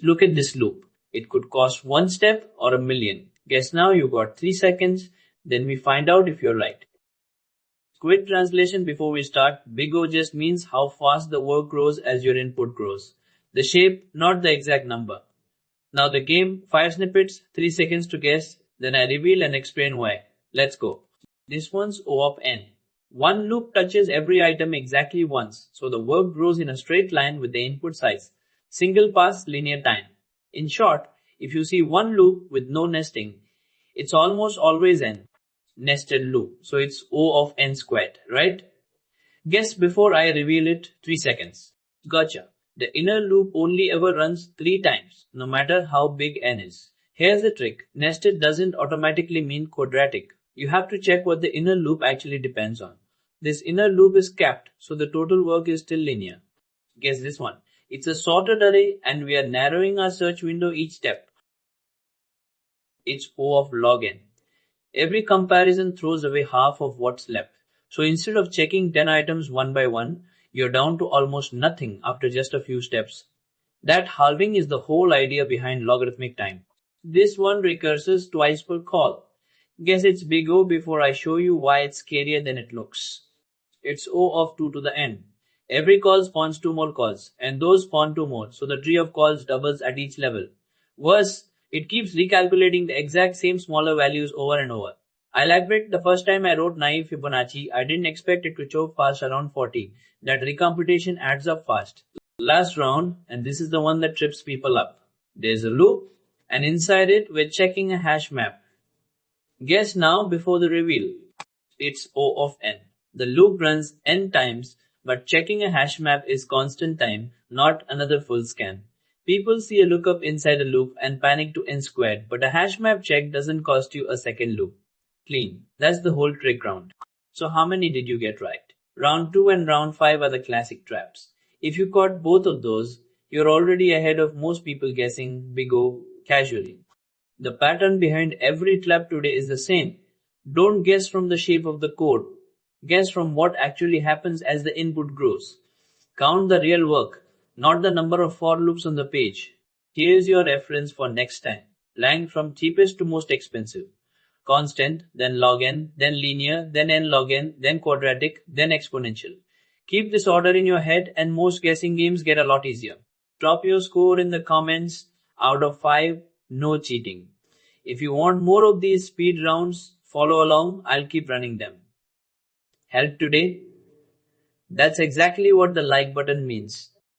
Look at this loop. It could cost 1 step or 1 million. Guess now, you got 3 seconds. Then we find out if you're right. Quick translation before we start. Big O just means how fast the work grows as your input grows. The shape, not the exact number. Now the game, 5 snippets, 3 seconds to guess, then I reveal and explain why. Let's go. This one's O of n. One loop touches every item exactly once, so the work grows in a straight line with the input size. Single pass linear time. In short, if you see one loop with no nesting, it's almost always n. Nested loop, so it's O of n squared, right? Guess before I reveal it. 3 seconds. Gotcha. The inner loop only ever runs 3 times, no matter how big n is. Here's the trick. Nested doesn't automatically mean quadratic. You have to check what the inner loop actually depends on. This inner loop is capped, so the total work is still linear. Guess this one. It's a sorted array and we are narrowing our search window each step. It's O of log n. Every comparison throws away half of what's left. So instead of checking 10 items one by one, you're down to almost nothing after just a few steps. That halving is the whole idea behind logarithmic time. This one recurses twice per call. Guess it's big O before I show you why it's scarier than it looks. It's O of 2 to the n. Every call spawns 2 more calls, and those spawn 2 more, so the tree of calls doubles at each level. Worse, it keeps recalculating the exact same smaller values over and over. I'll admit, the first time I wrote naive Fibonacci, I didn't expect it to choke fast around 40. That recomputation adds up fast. Last round, and this is the one that trips people up. There's a loop, and inside it, we're checking a hash map. Guess now before the reveal. It's O of n. The loop runs n times, but checking a hash map is constant time, not another full scan. People see a lookup inside a loop and panic to n squared, but a hash map check doesn't cost you a second loop. Clean. That's the whole trick round. So how many did you get right? Round 2 and round 5 are the classic traps. If you caught both of those, you're already ahead of most people guessing big O casually. The pattern behind every trap today is the same. Don't guess from the shape of the code. Guess from what actually happens as the input grows. Count the real work, not the number of for loops on the page. Here's your reference for next time. Line from cheapest to most expensive. Constant, then log n, then linear, then n log n, then quadratic, then exponential. Keep this order in your head and most guessing games get a lot easier. Drop your score in the comments. Out of 5, no cheating. If you want more of these speed rounds, follow along. I'll keep running them. Help today? That's exactly what the like button means.